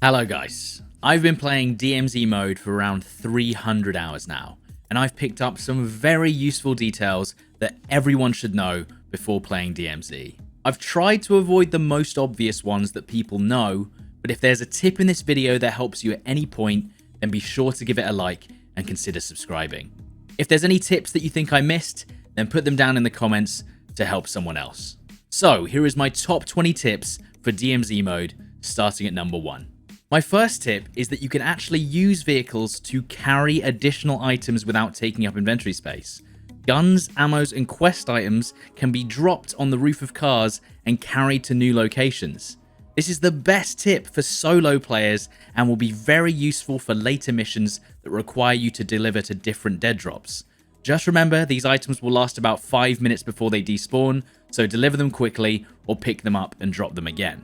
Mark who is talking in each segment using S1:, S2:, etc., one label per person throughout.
S1: Hello guys, I've been playing DMZ mode for around 300 hours now, and I've picked up some very useful details that everyone should know before playing DMZ. I've tried to avoid the most obvious ones that people know, but if there's a tip in this video that helps you at any point, then be sure to give it a like and consider subscribing. If there's any tips that you think I missed, then put them down in the comments to help someone else. So here is my top 20 tips for DMZ mode, starting at number 1. My first tip is that you can actually use vehicles to carry additional items without taking up inventory space. Guns, ammos, and quest items can be dropped on the roof of cars and carried to new locations. This is the best tip for solo players and will be very useful for later missions that require you to deliver to different dead drops. Just remember, these items will last about 5 minutes before they despawn, so deliver them quickly or pick them up and drop them again.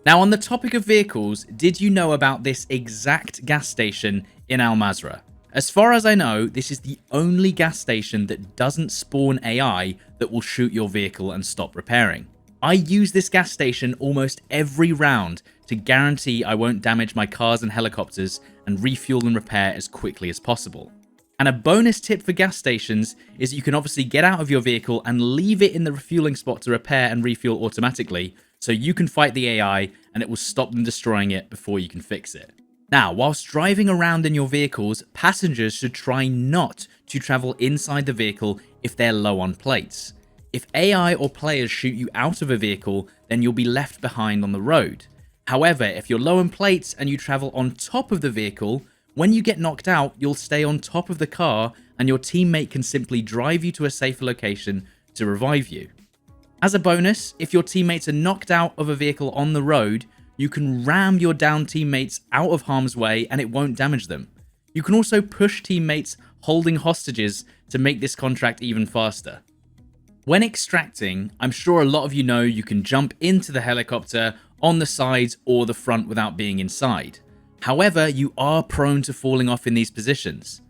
S1: Now, on the topic of vehicles, did you know about this exact gas station in Al Mazrah? As far as I know, this is the only gas station that doesn't spawn AI that will shoot your vehicle and stop repairing. I use this gas station almost every round to guarantee I won't damage my cars and helicopters and refuel and repair as quickly as possible. And a bonus tip for gas stations is you can obviously get out of your vehicle and leave it in the refueling spot to repair and refuel automatically, so you can fight the AI and it will stop them destroying it before you can fix it. Now, whilst driving around in your vehicles, passengers should try not to travel inside the vehicle if they're low on plates. If AI or players shoot you out of a vehicle, then you'll be left behind on the road. However, if you're low on plates and you travel on top of the vehicle, when you get knocked out, you'll stay on top of the car and your teammate can simply drive you to a safer location to revive you. As a bonus, if your teammates are knocked out of a vehicle on the road, you can ram your downed teammates out of harm's way and it won't damage them. You can also push teammates holding hostages to make this contract even faster. When extracting, I'm sure a lot of you know you can jump into the helicopter on the sides or the front without being inside. However, you are prone to falling off in these positions.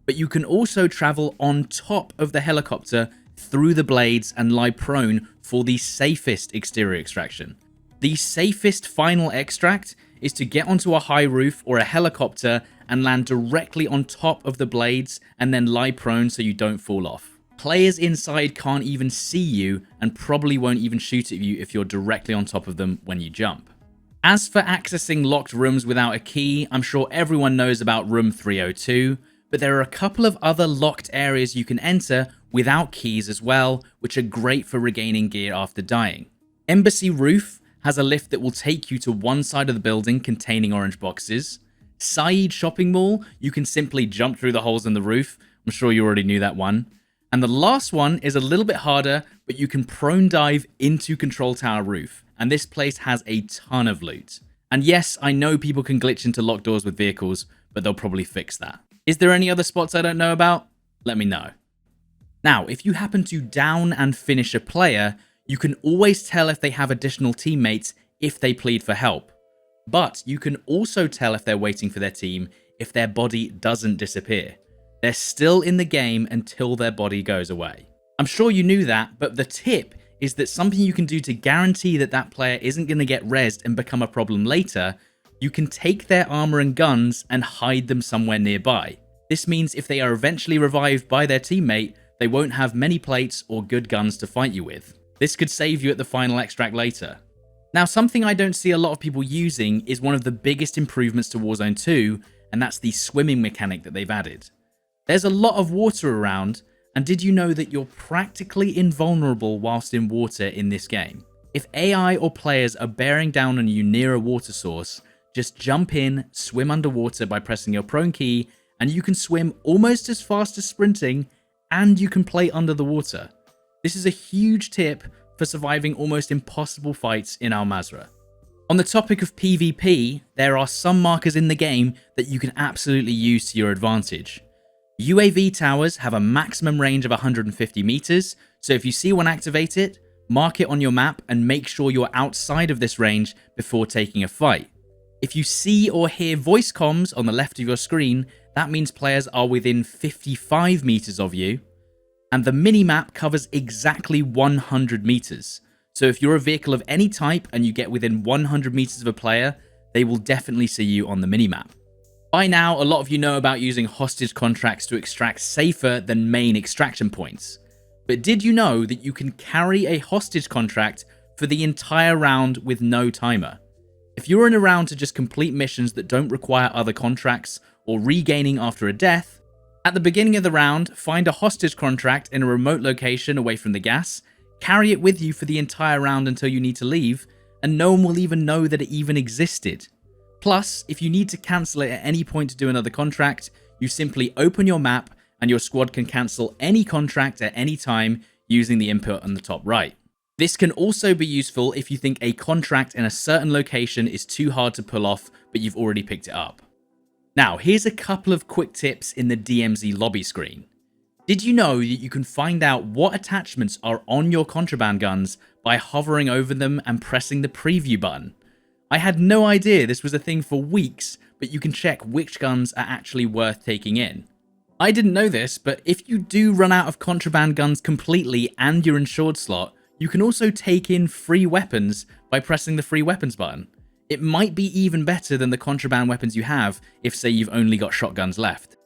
S1: But you can also travel on top of the helicopter through the blades and lie prone for the safest exterior extraction. The safest final extract is to get onto a high roof or a helicopter and land directly on top of the blades and then lie prone so you don't fall off. Players inside can't even see you and probably won't even shoot at you if you're directly on top of them when you jump. As for accessing locked rooms without a key, I'm sure everyone knows about room 302, but there are a couple of other locked areas you can enter without keys as well, which are great for regaining gear after dying. Embassy Roof has a lift that will take you to one side of the building containing orange boxes. Saeed Shopping Mall, you can simply jump through the holes in the roof. I'm sure you already knew that one. And the last one is a little bit harder, but you can prone dive into Control Tower Roof. And this place has a ton of loot. And yes, I know people can glitch into locked doors with vehicles, but they'll probably fix that. Is there any other spots I don't know about? Let me know. Now, if you happen to down and finish a player, you can always tell if they have additional teammates if they plead for help. But you can also tell if they're waiting for their team if their body doesn't disappear. They're still in the game until their body goes away. I'm sure you knew that, but the tip is that something you can do to guarantee that that player isn't going to get rezzed and become a problem later, you can take their armor and guns and hide them somewhere nearby. This means if they are eventually revived by their teammate, they won't have many plates or good guns to fight you with. This could save you at the final extract later. Now, something I don't see a lot of people using is one of the biggest improvements to Warzone 2, and that's the swimming mechanic that they've added. There's a lot of water around, and did you know that you're practically invulnerable whilst in water in this game? If AI or players are bearing down on you near a water source, just jump in, swim underwater by pressing your prone key, and you can swim almost as fast as sprinting, and you can play under the water. This is a huge tip for surviving almost impossible fights in Al Mazrah. On the topic of PvP, there are some markers in the game that you can absolutely use to your advantage. UAV towers have a maximum range of 150 meters, so if you see one activate it, mark it on your map and make sure you're outside of this range before taking a fight. If you see or hear voice comms on the left of your screen, that means players are within 55 meters of you, and the minimap covers exactly 100 meters. So if you're a vehicle of any type and you get within 100 meters of a player, they will definitely see you on the minimap. By now, a lot of you know about using hostage contracts to extract safer than main extraction points. But did you know that you can carry a hostage contract for the entire round with no timer? If you're in a round to just complete missions that don't require other contracts or regaining after a death, at the beginning of the round, find a hostage contract in a remote location away from the gas, carry it with you for the entire round until you need to leave, and no one will even know that it even existed. Plus, if you need to cancel it at any point to do another contract, you simply open your map and your squad can cancel any contract at any time using the input on the top right. This can also be useful if you think a contract in a certain location is too hard to pull off, but you've already picked it up. Now, here's a couple of quick tips in the DMZ lobby screen. Did you know that you can find out what attachments are on your contraband guns by hovering over them and pressing the preview button? I had no idea this was a thing for weeks, but you can check which guns are actually worth taking in. I didn't know this, but if you do run out of contraband guns completely and your insured slot, you can also take in free weapons by pressing the free weapons button. It might be even better than the contraband weapons you have if, say, you've only got shotguns left.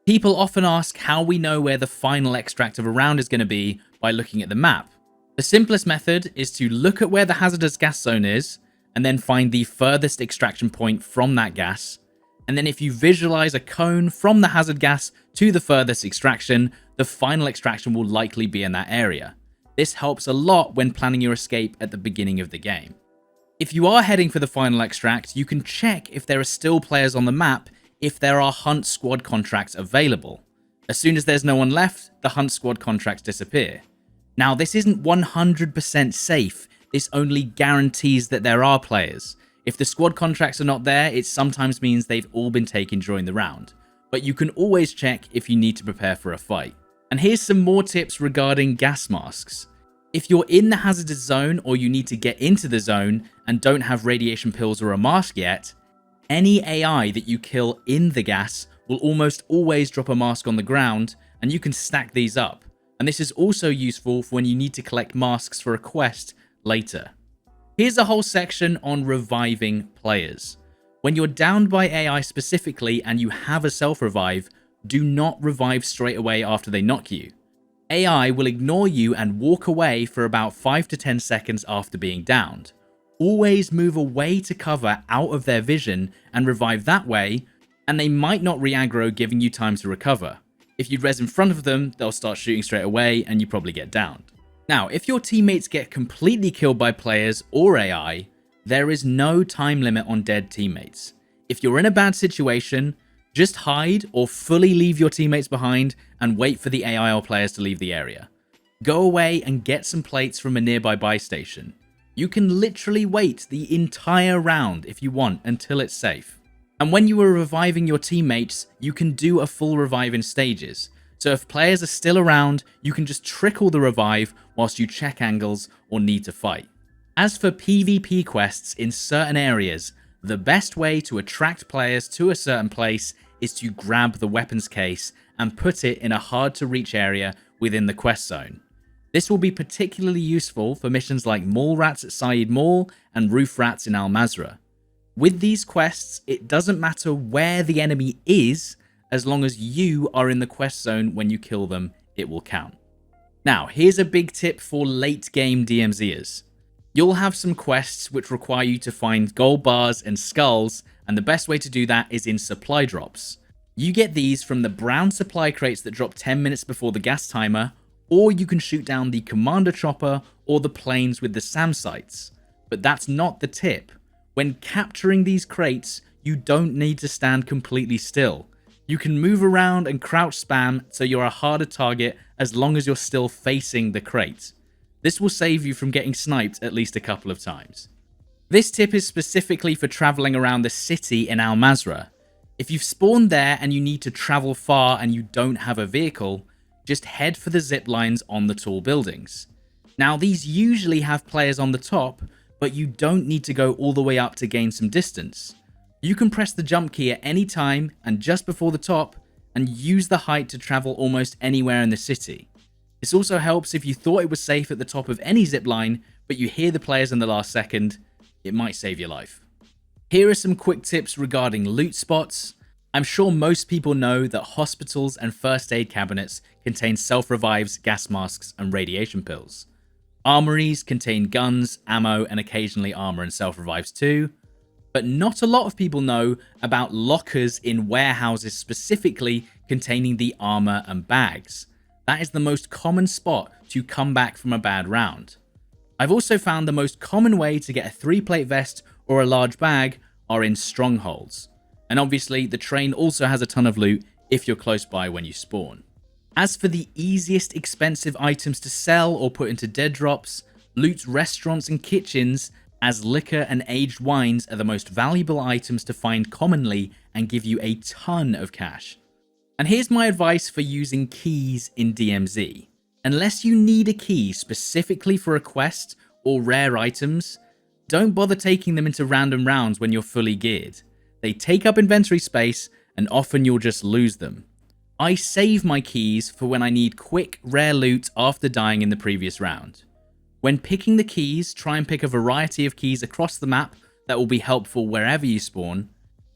S1: People often ask how we know where the final extract of a round is going to be by looking at the map. The simplest method is to look at where the hazardous gas zone is, and then find the furthest extraction point from that gas. And then if you visualize a cone from the hazard gas to the furthest extraction, the final extraction will likely be in that area. This helps a lot when planning your escape at the beginning of the game. If you are heading for the final extract, you can check if there are still players on the map if there are hunt squad contracts available. As soon as there's no one left, the hunt squad contracts disappear. Now, this isn't 100% safe. This only guarantees that there are players. If the squad contracts are not there, it sometimes means they've all been taken during the round. But you can always check if you need to prepare for a fight. And here's some more tips regarding gas masks. If you're in the hazardous zone or you need to get into the zone and don't have radiation pills or a mask yet, any AI that you kill in the gas will almost always drop a mask on the ground, and you can stack these up. And this is also useful for when you need to collect masks for a quest later. Here's a whole section on reviving players. When you're downed by AI specifically and you have a self-revive, do not revive straight away after they knock you. AI will ignore you and walk away for about 5 to 10 seconds after being downed. Always move away to cover out of their vision and revive that way, and they might not re-aggro, giving you time to recover. If you res in front of them, they'll start shooting straight away and you probably get downed. Now, if your teammates get completely killed by players or AI, there is no time limit on dead teammates. If you're in a bad situation, just hide or fully leave your teammates behind and wait for the AI or players to leave the area. Go away and get some plates from a nearby buy station. You can literally wait the entire round if you want until it's safe. And when you are reviving your teammates, you can do a full revive in stages. So if players are still around, you can just trickle the revive whilst you check angles or need to fight. As for PvP quests in certain areas, the best way to attract players to a certain place is to grab the weapons case and put it in a hard to reach area within the quest zone. This will be particularly useful for missions like Mall Rats at Saeed Mall and Roof Rats in Al Mazrah. With these quests, it doesn't matter where the enemy is, as long as you are in the quest zone when you kill them, it will count. Now, here's a big tip for late game DMZers. You'll have some quests which require you to find gold bars and skulls, and the best way to do that is in supply drops. You get these from the brown supply crates that drop 10 minutes before the gas timer, or you can shoot down the commander chopper or the planes with the SAM sights. But that's not the tip. When capturing these crates, you don't need to stand completely still. You can move around and crouch spam so you're a harder target as long as you're still facing the crate. This will save you from getting sniped at least a couple of times. This tip is specifically for traveling around the city in Al Mazrah. If you've spawned there and you need to travel far and you don't have a vehicle, just head for the zip lines on the tall buildings. Now, these usually have players on the top, but you don't need to go all the way up to gain some distance. You can press the jump key at any time and just before the top and use the height to travel almost anywhere in the city. This also helps if you thought it was safe at the top of any zip line, but you hear the players in the last second. It might save your life. Here are some quick tips regarding loot spots. I'm sure most people know that hospitals and first aid cabinets contain self-revives, gas masks, and radiation pills. Armories contain guns, ammo, and occasionally armor and self-revives too. But not a lot of people know about lockers in warehouses specifically containing the armor and bags. That is the most common spot to come back from a bad round. I've also found the most common way to get a 3-plate vest or a large bag are in strongholds. And obviously the train also has a ton of loot if you're close by when you spawn. As for the easiest expensive items to sell or put into dead drops, loot restaurants and kitchens, as liquor and aged wines are the most valuable items to find commonly and give you a ton of cash. And here's my advice for using keys in DMZ. Unless you need a key specifically for a quest or rare items, don't bother taking them into random rounds when you're fully geared. They take up inventory space and often you'll just lose them. I save my keys for when I need quick, rare loot after dying in the previous round. When picking the keys, try and pick a variety of keys across the map that will be helpful wherever you spawn.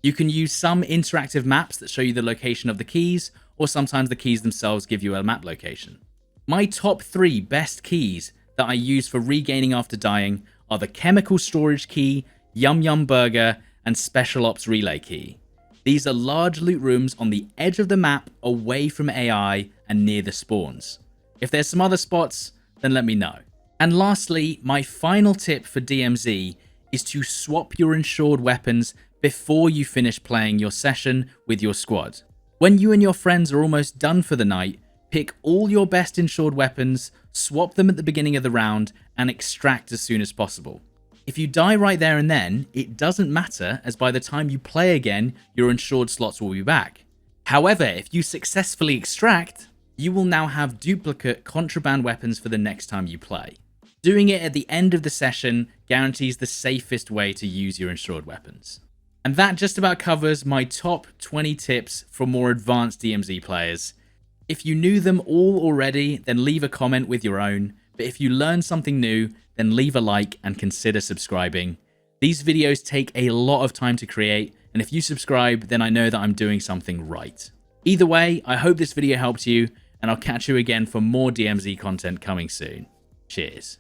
S1: You can use some interactive maps that show you the location of the keys, or sometimes the keys themselves give you a map location. My top 3 best keys that I use for regaining after dying are the Chemical Storage Key, Yum Yum Burger, and Special Ops Relay Key. These are large loot rooms on the edge of the map away from AI and near the spawns. If there's some other spots, then let me know. And lastly, my final tip for DMZ is to swap your insured weapons before you finish playing your session with your squad. When you and your friends are almost done for the night, pick all your best insured weapons, swap them at the beginning of the round, and extract as soon as possible. If you die right there and then, it doesn't matter, as by the time you play again, your insured slots will be back. However, if you successfully extract, you will now have duplicate contraband weapons for the next time you play. Doing it at the end of the session guarantees the safest way to use your insured weapons. And that just about covers my top 20 tips for more advanced DMZ players. If you knew them all already, then leave a comment with your own, but if you learned something new, then leave a like and consider subscribing. These videos take a lot of time to create, and if you subscribe, then I know that I'm doing something right. Either way, I hope this video helped you, and I'll catch you again for more DMZ content coming soon. Cheers.